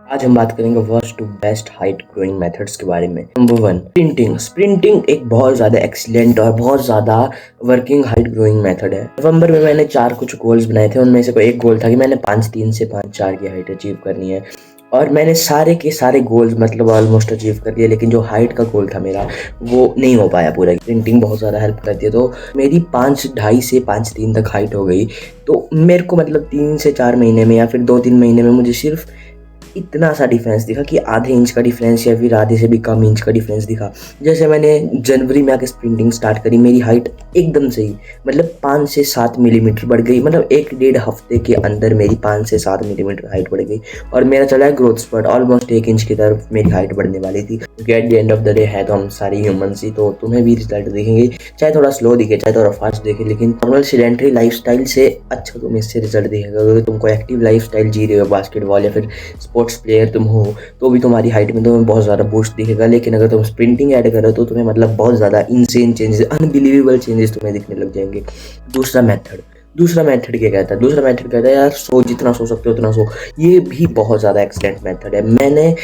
आज हम बात करेंगे worst to best height growing methods के बारे में। Number 1, sprinting. स्प्रिंटिंग एक बहुत ज़्यादा एक्सीलेंट और बहुत ज़्यादा वर्किंग हाइट ग्रोइंग मेथड है। नवंबर में मैंने 4 कुछ गोल्स बनाए थे, उनमें से कोई एक गोल था कि मैंने 5'3" से 5'4" की हाइट अचीव करनी है, और मैंने सारे के सारे गोल्स मतलब ऑलमोस्ट अचीव कर लिए। लेकिन जो हाइट का गोल था मेरा, वो नहीं हो पाया पूरा। प्रिंटिंग बहुत ज़्यादा हेल्प करती है, तो मेरी 5'2" से 5'3" तक हाइट हो गई। तो मेरे को मतलब 3 से 4 महीने में या फिर 2-3 महीने में मुझे सिर्फ इतना सा डिफरेंस दिखा कि आधे इंच का डिफरेंस या फिर आधे से भी कम इंच का डिफरेंस दिखा। जैसे मैंने जनवरी में आके स्प्रिंटिंग स्टार्ट करी, मेरी हाइट एकदम से ही मतलब 5 से 7 मिलीमीटर बढ़ गई। मतलब 1-1.5 हफ्ते के अंदर मेरी 5 से 7 मिलीमीटर हाइट बढ़ गई, और मेरा चला है ग्रोथ स्पर्ट। ऑलमोस्ट 1 इंच की तरफ मेरी हाइट बढ़ने वाली थी, क्योंकि at the end of the day है तो हम सारी ह्यूमंस ही, तो तुम्हें भी रिजल्ट दिखेंगे, चाहे थोड़ा स्लो दिखे चाहे थोड़ा फास्ट दिखे। लेकिन नॉर्मल सेडेंटरी लाइफस्टाइल से अच्छा तुम्हें इससे रिजल्ट दिखेगा। अगर तुमको एक्टिव लाइफस्टाइल जी रहे हो, बास्केटबॉल या फिर स्पोर्ट्स प्लेयर तुम हो, तो भी तुम्हारी हाइट में तुम्हें बहुत ज़्यादा बूस्ट दिखेगा। लेकिन अगर तुम स्प्रिंटिंग ऐड करो तो तुम्हें मतलब बहुत ज़्यादा इंसेन चेंजेस, अनबिलीवेबल चेंजेस तुम्हें दिखने लग जाएंगे। दूसरा मेथड क्या कहता है? दूसरा मेथड कहता है यार सो, जितना सो सकते हो उतना सो। ये भी बहुत ज़्यादा एक्सीलेंट मेथड है। मैंने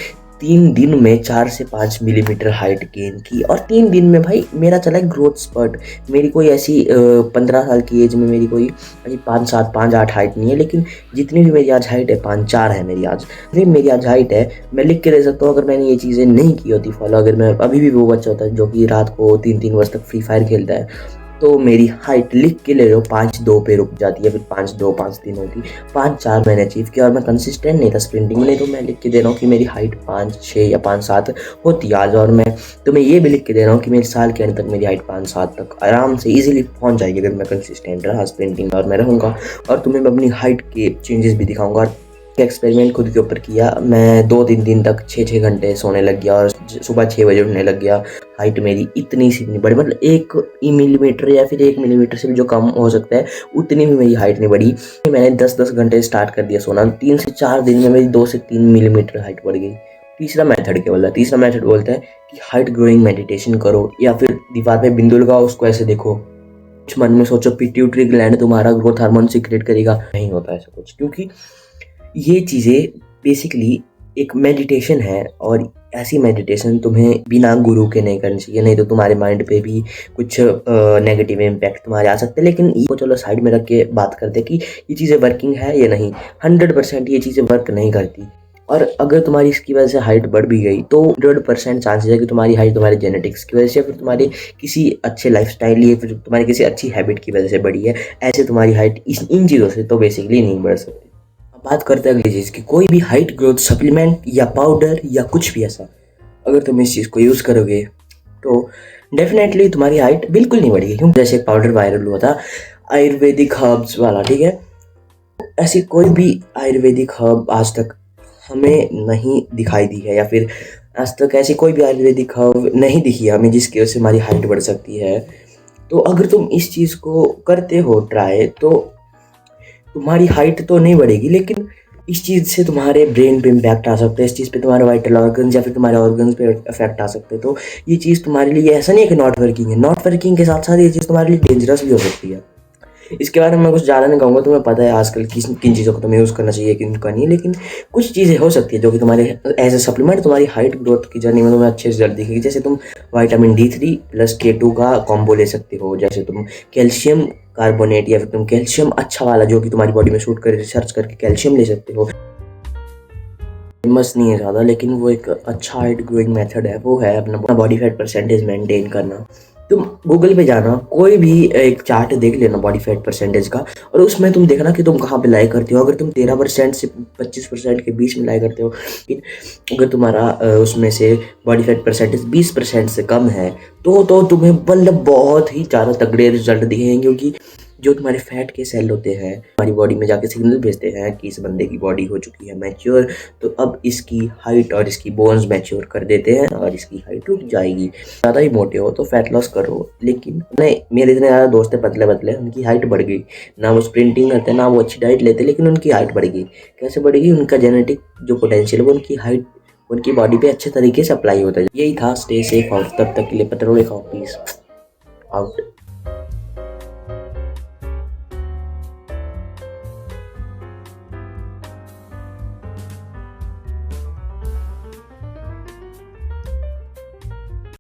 3 दिन में 4 से 5 मिलीमीटर हाइट गेन की, और 3 दिन में भाई मेरा चला ग्रोथ स्पर्ट। मेरी कोई ऐसी 15 साल की एज में मेरी कोई ऐसी 5'7", 5'8" हाइट नहीं है, लेकिन जितनी भी मेरी आज हाइट है 5'4" है मेरी आज। नहीं, मेरी आज हाइट है, मैं लिख के दे सकता हूँ। अगर मैंने ये चीज़ें नहीं की होती फॉलो, अगर मैं अभी भी वो बच्चा होता है जो कि रात को 3-3 बजे तक फ्री फायर खेलता है, तो मेरी हाइट लिख के ले लो 5'2" पे रुक जाती है, फिर 5'2", 5'3" होती। 5'4" मैंने अचीव किया, और मैं कंसिस्टेंट नहीं था स्प्रिंटिंग में। नहीं तो मैं लिख के दे रहा हूँ कि मेरी हाइट 5'6" या 5'7" होती आज, और मैं तुम्हें ये भी लिख के दे रहा हूँ कि मेरे साल के अंत तक मेरी हाइट 5'7" तक आराम से इजीली पहुँच जाएगी, अगर मैं कंसिस्टेंट रहा स्प्रिंटिंग में। और मैं रहूँगा, और तुम्हें मैं अपनी हाइट के चेंजेस भी दिखाऊंगा। और एक्सपेरिमेंट खुद के ऊपर किया। मैं 2-3 दिन तक 6-6 घंटे सोने लग गया, और सुबह 6 बजे उठने लग गया। हाइट मेरी इतनी सी भी नहीं बढ़ी, मतलब 1 मिलीमीटर या फिर 1 मिलीमीटर से भी जो कम हो सकता है, उतनी भी मेरी हाइट नहीं बढ़ी। मैंने 10-10 घंटे स्टार्ट कर दिया सोना, 3 से 4 दिन में मेरी 2 से 3 मिलीमीटर हाइट बढ़ गई। तीसरा मेथड क्या बोलता है? तीसरा मेथड बोलता है कि हाइट ग्रोइंग मेडिटेशन करो, या फिर दीवार पे बिंदु लगाओ, उसको ऐसे देखो, कुछ मन में सोचो पिट्यूटरी ग्लैंड तुम्हारा ग्रोथ हार्मोन सीक्रेट करेगा। नहीं होता ऐसा कुछ, क्योंकि ये चीज़ें बेसिकली एक मेडिटेशन है, और ऐसी मेडिटेशन तुम्हें बिना गुरु के नहीं करनी चाहिए। नहीं तो तुम्हारे माइंड पे भी कुछ नेगेटिव इम्पैक्ट तुम्हारे आ सकते हैं। लेकिन ये चलो साइड में रख के बात करते हैं कि ये चीज़ें वर्किंग है या नहीं। 100% ये चीज़ें वर्क नहीं करती। और अगर तुम्हारी इसकी वजह से हाइट बढ़ भी गई, तो 100% चांसेस है कि तुम्हारी हाइट तुम्हारे जेनेटिक्स की वजह से, या फिर तुम्हारे किसी अच्छे लाइफस्टाइल या फिर तुम्हारी किसी अच्छी हैबिट की वजह से बढ़ी है। ऐसे तुम्हारी हाइट इन चीज़ों से तो बेसिकली नहीं बढ़ सकती। बात करते हैं अगली चीज़ की, कोई भी हाइट ग्रोथ सप्लीमेंट या पाउडर या कुछ भी ऐसा, अगर तुम इस चीज़ को यूज़ करोगे तो डेफिनेटली तुम्हारी हाइट बिल्कुल नहीं बढ़ेगी। क्यों? जैसे एक पाउडर वायरल हुआ था आयुर्वेदिक हर्ब्स वाला, ठीक है। ऐसी कोई भी आयुर्वेदिक हर्ब आज तक हमें नहीं दिखाई दी है, या फिर आज तक ऐसी कोई भी आयुर्वेदिक हर्ब नहीं दिखी है हमें जिसकी वजह से हमारी हाइट बढ़ सकती है। तो अगर तुम इस चीज़ को करते हो ट्राई, तो तुम्हारी हाइट तो नहीं बढ़ेगी, लेकिन इस चीज़ से तुम्हारे ब्रेन पे इम्पैक्ट आ सकता है, इस चीज़ पे तुम्हारे वाइटल ऑर्गन्स या फिर तुम्हारे ऑर्गन्स पे इफेक्ट आ सकते हैं। तो ये चीज़ तुम्हारे लिए ऐसा नहीं है कि नॉट वर्किंग है, नॉट वर्किंग के साथ साथ ये चीज़ तुम्हारे लिए डेंजरस भी हो सकती है। इसके बारे में मैं कुछ ज़्यादा नहीं कहूँगा, तुम्हें पता है आजकल किन चीज़ों को तुम्हें यूज़ करना चाहिए, किन का नहीं। लेकिन कुछ चीज़ें हो सकती है जो कि तुम्हारे एज ए सप्लीमेंट तुम्हारी हाइट ग्रोथ की जर्नी में तुम्हें अच्छे रिजल्ट दिखेगी। जैसे तुम विटामिन D3 प्लस K2 का कॉम्बो ले सकते हो, जैसे तुम कैल्शियम कार्बोनेट या फिर तुम कैल्शियम अच्छा वाला जो कि तुम्हारी बॉडी में शूट करे, रिसर्च करके कैल्शियम ले सकते हो। फेमस नहीं है ज़्यादा, लेकिन वो एक अच्छा हाइट ग्रोइंग मेथड है। वो है अपना बॉडी फैट परसेंटेज मेंटेन करना। तुम गूगल पे जाना, कोई भी एक चार्ट देख लेना बॉडी फैट परसेंटेज का, और उसमें तुम देखना कि तुम कहाँ पे लाई करते हो। अगर तुम 13% से 25% के बीच में लाई करते हो, अगर तुम्हारा उसमें से बॉडी फैट परसेंटेज 20% से कम है, तो तुम्हें मतलब बहुत ही ज़्यादा तगड़े रिजल्ट दिखेंगे। क्योंकि जो तुम्हारे फैट के सेल होते हैं हमारी बॉडी में जाके सिग्नल भेजते हैं कि इस बंदे की बॉडी हो चुकी है मैच्योर, तो अब इसकी हाइट और इसकी बोन्स मैच्योर कर देते हैं, और इसकी हाइट रुक जाएगी। ज़्यादा ही मोटे हो तो फैट लॉस करो। लेकिन नहीं, मेरे इतने ज़्यादा दोस्त हैं पतले पतले, उनकी हाइट बढ़ गई। ना वो स्प्रिंटिंग करते ना वो अच्छी डाइट लेते, लेकिन उनकी हाइट बढ़ गई। कैसे बढ़ेगी? उनका जेनेटिक जो पोटेंशियल है वो उनकी हाइट, उनकी बॉडी पे अच्छे तरीके से अप्लाई होता है। यही था। स्टे सेफ, और तब तक के लिए पत्रों खाओ। Peace out.